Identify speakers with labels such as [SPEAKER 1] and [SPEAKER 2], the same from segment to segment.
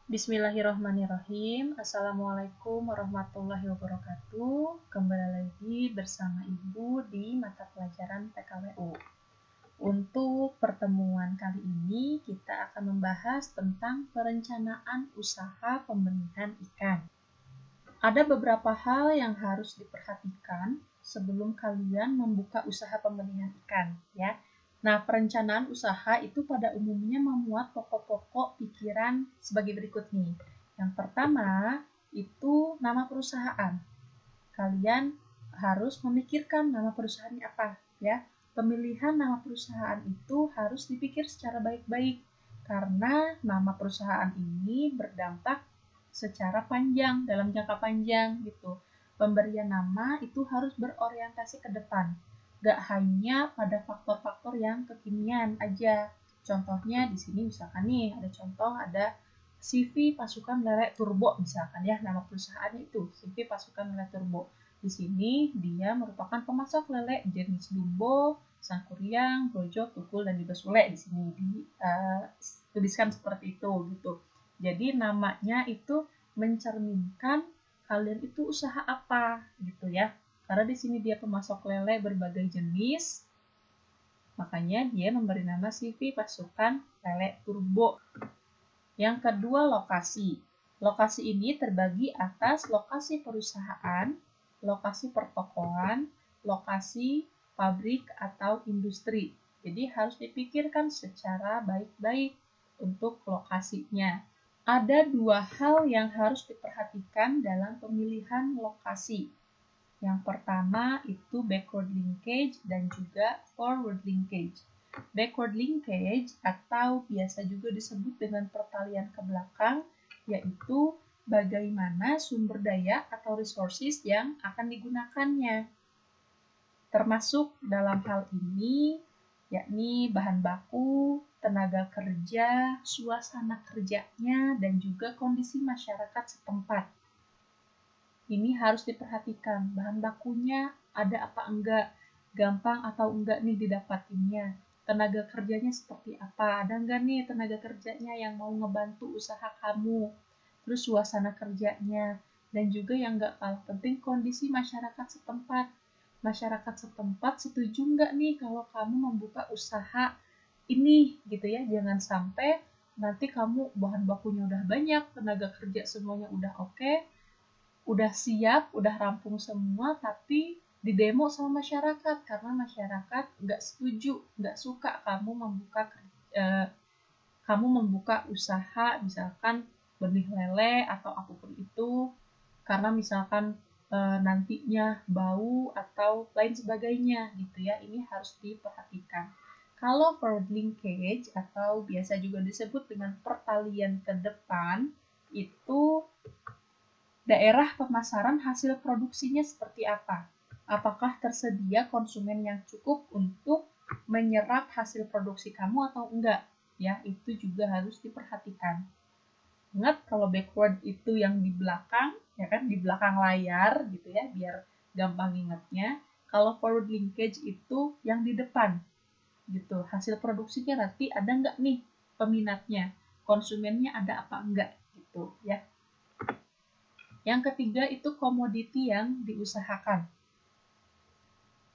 [SPEAKER 1] Bismillahirrahmanirrahim. Assalamualaikum warahmatullahi wabarakatuh. Kembali lagi bersama Ibu di mata pelajaran PKWU. Untuk pertemuan kali ini kita akan membahas tentang perencanaan usaha pembenihan ikan. Ada beberapa hal yang harus diperhatikan sebelum kalian membuka usaha pembenihan ikan, ya. Nah, perencanaan usaha itu pada umumnya memuat pokok-pokok pikiran sebagai berikut nih. Yang pertama, itu nama perusahaan. Kalian harus memikirkan nama perusahaannya apa, ya. Pemilihan nama perusahaan itu harus dipikir secara baik-baik, karena nama perusahaan ini berdampak secara panjang, dalam jangka panjang gitu. Pemberian nama itu harus berorientasi ke depan. Gak hanya pada faktor-faktor yang kekinian aja. Contohnya di sini misalkan nih ada contoh ada CV Pasukan Lele Turbo misalkan ya, nama perusahaannya itu CV Pasukan Lele Turbo. Di sini dia merupakan pemasok lele jenis Jumbo, Sangkuriang, Brojo, Tukul dan juga Sule. Di sini dituliskan seperti itu gitu. Jadi namanya itu mencerminkan kalian itu usaha apa gitu ya. Karena di sini dia pemasok lele berbagai jenis, makanya dia memberi nama CV Pasukan Lele Turbo. Yang kedua, lokasi. Lokasi ini terbagi atas lokasi perusahaan, lokasi pertokoan, lokasi pabrik atau industri. Jadi harus dipikirkan secara baik-baik untuk lokasinya. Ada dua hal yang harus diperhatikan dalam pemilihan lokasi. Yang pertama itu backward linkage dan juga forward linkage. Backward linkage atau biasa juga disebut dengan pertalian ke belakang, yaitu bagaimana sumber daya atau resources yang akan digunakannya. Termasuk dalam hal ini yakni bahan baku, tenaga kerja, suasana kerjanya, dan juga kondisi masyarakat setempat. Ini harus diperhatikan, bahan bakunya ada apa enggak, gampang atau enggak nih didapatinnya, tenaga kerjanya seperti apa, ada enggak nih tenaga kerjanya yang mau ngebantu usaha kamu, terus suasana kerjanya, dan juga yang enggak kalah penting kondisi masyarakat setempat. Masyarakat setempat setuju enggak nih kalau kamu membuka usaha ini gitu ya, jangan sampai nanti kamu bahan bakunya udah banyak, tenaga kerja semuanya udah oke, udah siap, udah rampung semua, tapi didemo sama masyarakat karena masyarakat nggak setuju, nggak suka kamu membuka usaha misalkan benih lele atau apapun itu karena misalkan nantinya bau atau lain sebagainya gitu ya. Ini harus diperhatikan. Kalau forward linkage atau biasa juga disebut dengan pertalian ke depan itu daerah pemasaran hasil produksinya seperti apa? Apakah tersedia konsumen yang cukup untuk menyerap hasil produksi kamu atau enggak? Ya, itu juga harus diperhatikan. Ingat kalau backward itu yang di belakang, ya kan, di belakang layar gitu ya, biar gampang ingatnya. Kalau forward linkage itu yang di depan, gitu. Hasil produksinya nanti ada enggak nih peminatnya, konsumennya ada apa enggak, gitu ya. Yang ketiga itu komoditi yang diusahakan.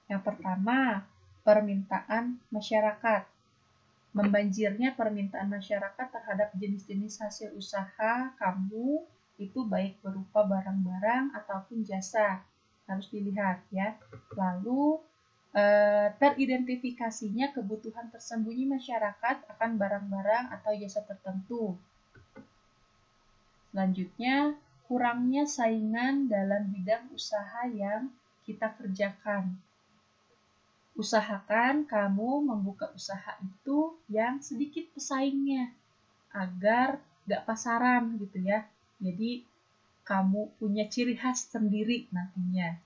[SPEAKER 1] Yang pertama, permintaan masyarakat. Membanjirnya permintaan masyarakat terhadap jenis-jenis hasil usaha kamu itu baik berupa barang-barang ataupun jasa. Harus dilihat ya. Lalu teridentifikasinya kebutuhan tersembunyi masyarakat akan barang-barang atau jasa tertentu. Selanjutnya, kurangnya saingan dalam bidang usaha yang kita kerjakan. Usahakan kamu membuka usaha itu yang sedikit pesaingnya, agar gak pasaran gitu ya. Jadi, kamu punya ciri khas sendiri nantinya.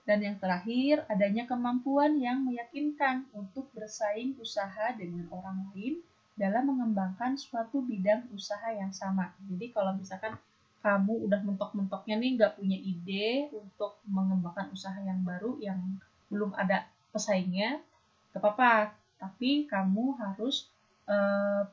[SPEAKER 1] Dan yang terakhir, adanya kemampuan yang meyakinkan untuk bersaing usaha dengan orang lain dalam mengembangkan suatu bidang usaha yang sama. Jadi kalau misalkan kamu udah mentok-mentoknya nih nggak punya ide untuk mengembangkan usaha yang baru yang belum ada pesaingnya, gak apa-apa. Tapi kamu harus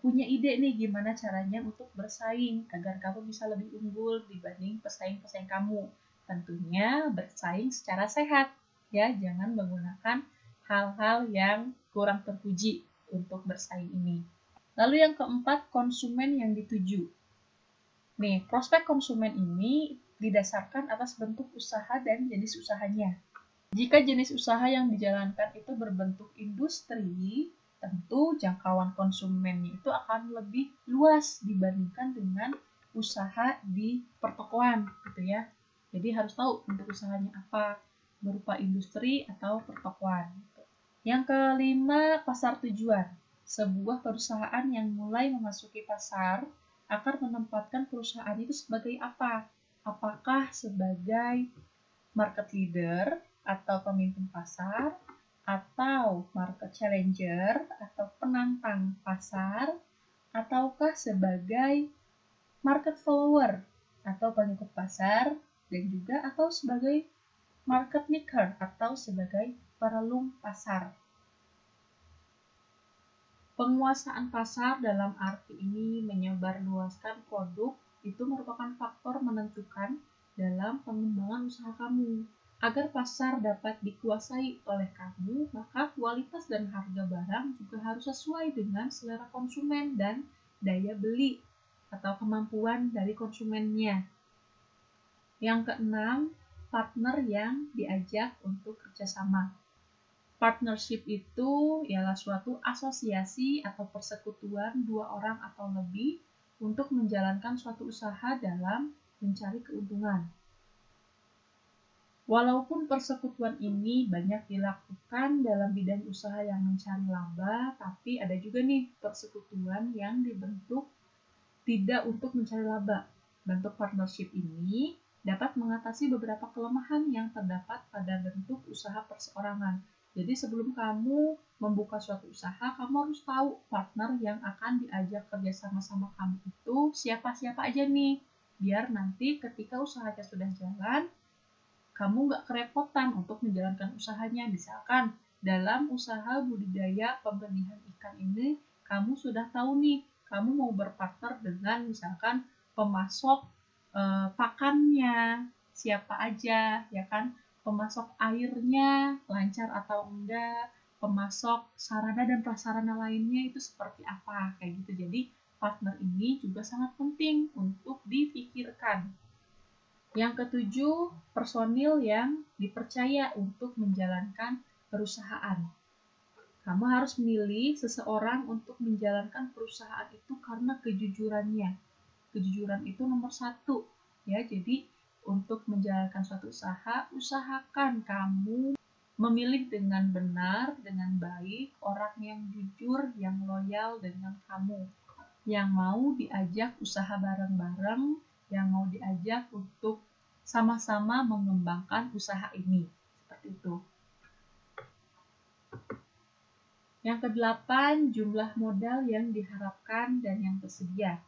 [SPEAKER 1] punya ide nih gimana caranya untuk bersaing agar kamu bisa lebih unggul dibanding pesaing-pesaing kamu. Tentunya bersaing secara sehat, ya, jangan menggunakan hal-hal yang kurang terpuji untuk bersaing ini. Lalu yang keempat, konsumen yang dituju. Nih, prospek konsumen ini didasarkan atas bentuk usaha dan jenis usahanya. Jika jenis usaha yang dijalankan itu berbentuk industri, tentu jangkauan konsumennya itu akan lebih luas dibandingkan dengan usaha di pertokoan, gitu ya. Jadi harus tahu bentuk usahanya apa, berupa industri atau pertokoan. Gitu. Yang kelima, pasar tujuan. Sebuah perusahaan yang mulai memasuki pasar akan menempatkan perusahaan itu sebagai apa? Apakah sebagai market leader atau pemimpin pasar, atau market challenger atau penantang pasar, ataukah sebagai market follower atau pengikut pasar, dan juga atau sebagai market maker atau sebagai perelum pasar. Penguasaan pasar dalam arti ini menyebarluaskan produk itu merupakan faktor menentukan dalam pengembangan usaha kamu. Agar pasar dapat dikuasai oleh kamu, maka kualitas dan harga barang juga harus sesuai dengan selera konsumen dan daya beli atau kemampuan dari konsumennya. Yang keenam, partner yang diajak untuk kerjasama. Partnership itu ialah suatu asosiasi atau persekutuan dua orang atau lebih untuk menjalankan suatu usaha dalam mencari keuntungan. Walaupun persekutuan ini banyak dilakukan dalam bidang usaha yang mencari laba, tapi ada juga nih persekutuan yang dibentuk tidak untuk mencari laba. Bentuk partnership ini dapat mengatasi beberapa kelemahan yang terdapat pada bentuk usaha perseorangan. Jadi sebelum kamu membuka suatu usaha, kamu harus tahu partner yang akan diajak kerjasama sama kamu itu siapa-siapa aja nih. Biar nanti ketika usahanya sudah jalan, kamu nggak kerepotan untuk menjalankan usahanya. Misalkan dalam usaha budidaya pembenihan ikan ini, kamu sudah tahu nih, kamu mau berpartner dengan misalkan pemasok pakannya, siapa aja, ya kan? Pemasok airnya lancar atau enggak, pemasok sarana dan prasarana lainnya itu seperti apa, kayak gitu. Jadi partner ini juga sangat penting untuk dipikirkan. Yang ketujuh, personil yang dipercaya untuk menjalankan perusahaan. Kamu harus memilih seseorang untuk menjalankan perusahaan itu karena kejujurannya. Kejujuran itu nomor satu, ya. Jadi untuk menjalankan suatu usaha, usahakan kamu memilih dengan benar, dengan baik, orang yang jujur, yang loyal dengan kamu, yang mau diajak usaha bareng-bareng, yang mau diajak untuk sama-sama mengembangkan usaha ini. Seperti itu. Yang kedelapan, jumlah modal yang diharapkan dan yang tersedia.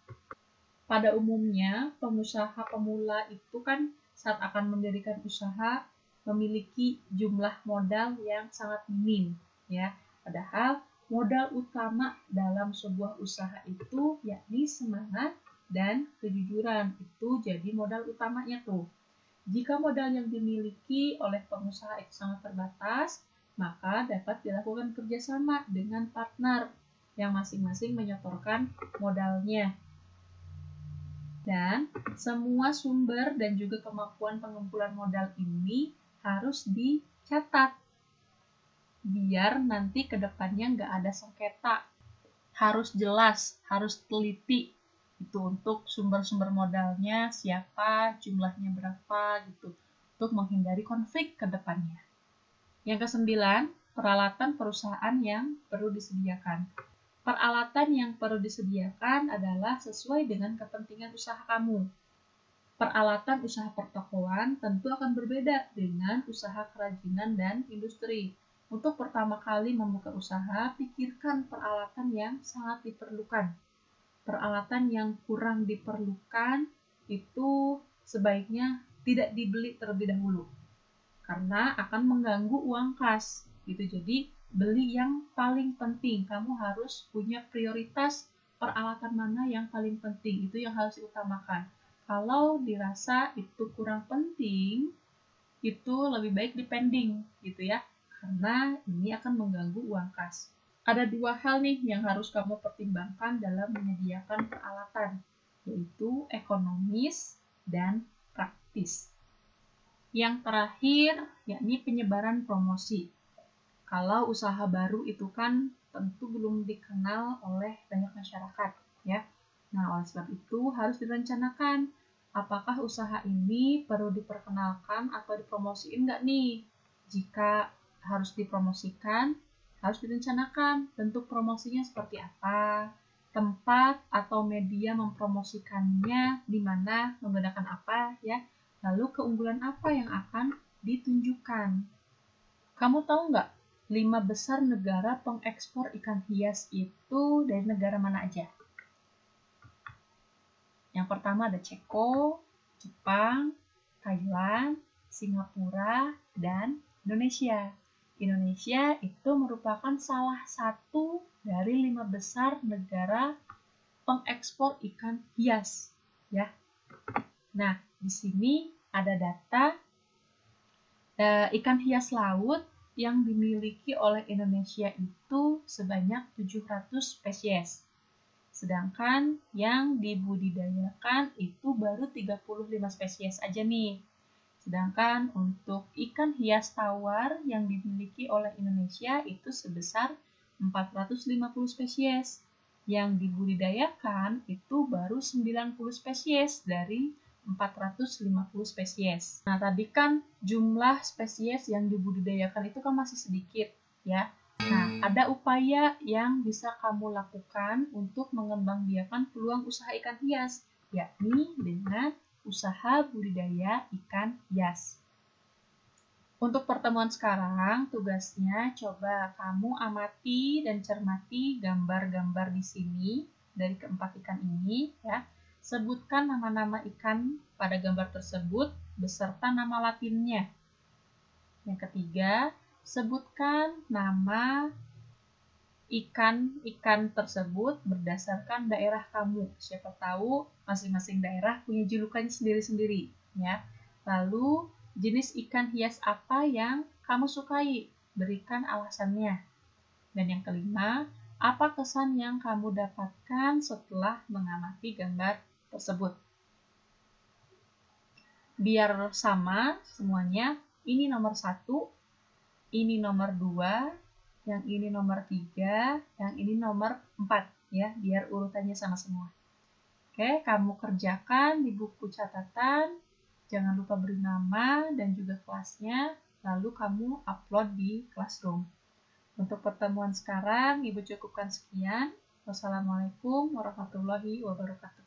[SPEAKER 1] Pada umumnya, pengusaha pemula itu kan saat akan mendirikan usaha memiliki jumlah modal yang sangat minim, ya. Padahal modal utama dalam sebuah usaha itu yakni semangat dan kejujuran. Itu jadi modal utamanya tuh. Jika modal yang dimiliki oleh pengusaha itu sangat terbatas, maka dapat dilakukan kerjasama dengan partner yang masing-masing menyetorkan modalnya. Dan semua sumber dan juga kemampuan pengumpulan modal ini harus dicatat. Biar nanti ke depannya nggak ada sengketa. Harus jelas, harus teliti. Itu untuk sumber-sumber modalnya, siapa, jumlahnya berapa, gitu. Untuk menghindari konflik ke depannya. Yang kesembilan, peralatan perusahaan yang perlu disediakan. Peralatan yang perlu disediakan adalah sesuai dengan kepentingan usaha kamu. Peralatan usaha pertokoan tentu akan berbeda dengan usaha kerajinan dan industri. Untuk pertama kali membuka usaha, pikirkan peralatan yang sangat diperlukan. Peralatan yang kurang diperlukan itu sebaiknya tidak dibeli terlebih dahulu, karena akan mengganggu uang kas. Gitu. Jadi beli yang paling penting. Kamu harus punya prioritas peralatan mana yang paling penting. Itu yang harus diutamakan. Kalau dirasa itu kurang penting, itu lebih baik dipending gitu ya. Karena ini akan mengganggu uang kas. Ada dua hal nih yang harus kamu pertimbangkan dalam menyediakan peralatan, yaitu ekonomis dan praktis. Yang terakhir, yakni penyebaran promosi. Kalau usaha baru itu kan tentu belum dikenal oleh banyak masyarakat, ya. Nah, oleh sebab itu harus direncanakan apakah usaha ini perlu diperkenalkan atau dipromosiin nggak nih? Jika harus dipromosikan, harus direncanakan bentuk promosinya seperti apa, tempat atau media mempromosikannya di mana, menggunakan apa ya, lalu keunggulan apa yang akan ditunjukkan. Kamu tahu nggak 5 besar negara pengekspor ikan hias itu dari negara mana aja? Yang pertama ada Ceko, Jepang, Thailand, Singapura, dan Indonesia. Indonesia itu merupakan salah satu dari 5 besar negara pengekspor ikan hias, ya. Nah, di sini ada data ikan hias laut yang dimiliki oleh Indonesia itu sebanyak 700 spesies. Sedangkan yang dibudidayakan itu baru 35 spesies aja nih. Sedangkan untuk ikan hias tawar yang dimiliki oleh Indonesia itu sebesar 450 spesies. Yang dibudidayakan itu baru 90 spesies dari 450 spesies. Nah, tadi kan jumlah spesies yang dibudidayakan itu kan masih sedikit, ya. Nah, ada upaya yang bisa kamu lakukan untuk mengembangbiakan peluang usaha ikan hias, yakni dengan usaha budidaya ikan hias. Untuk pertemuan sekarang, tugasnya coba kamu amati dan cermati gambar-gambar di sini dari keempat ikan ini, ya. Sebutkan nama-nama ikan pada gambar tersebut beserta nama latinnya. Yang ketiga, sebutkan nama ikan-ikan tersebut berdasarkan daerah kamu. Siapa tahu masing-masing daerah punya julukannya sendiri-sendiri, ya. Lalu, jenis ikan hias apa yang kamu sukai? Berikan alasannya. Dan yang kelima, apa kesan yang kamu dapatkan setelah mengamati gambar tersebut? Biar sama semuanya, ini nomor 1, ini nomor 2, yang ini nomor 3, yang ini nomor 4, ya, biar urutannya sama semua. Oke, kamu kerjakan di buku catatan, jangan lupa beri nama dan juga kelasnya, lalu kamu upload di Classroom. Untuk pertemuan sekarang, Ibu cukupkan sekian. Wassalamualaikum warahmatullahi wabarakatuh.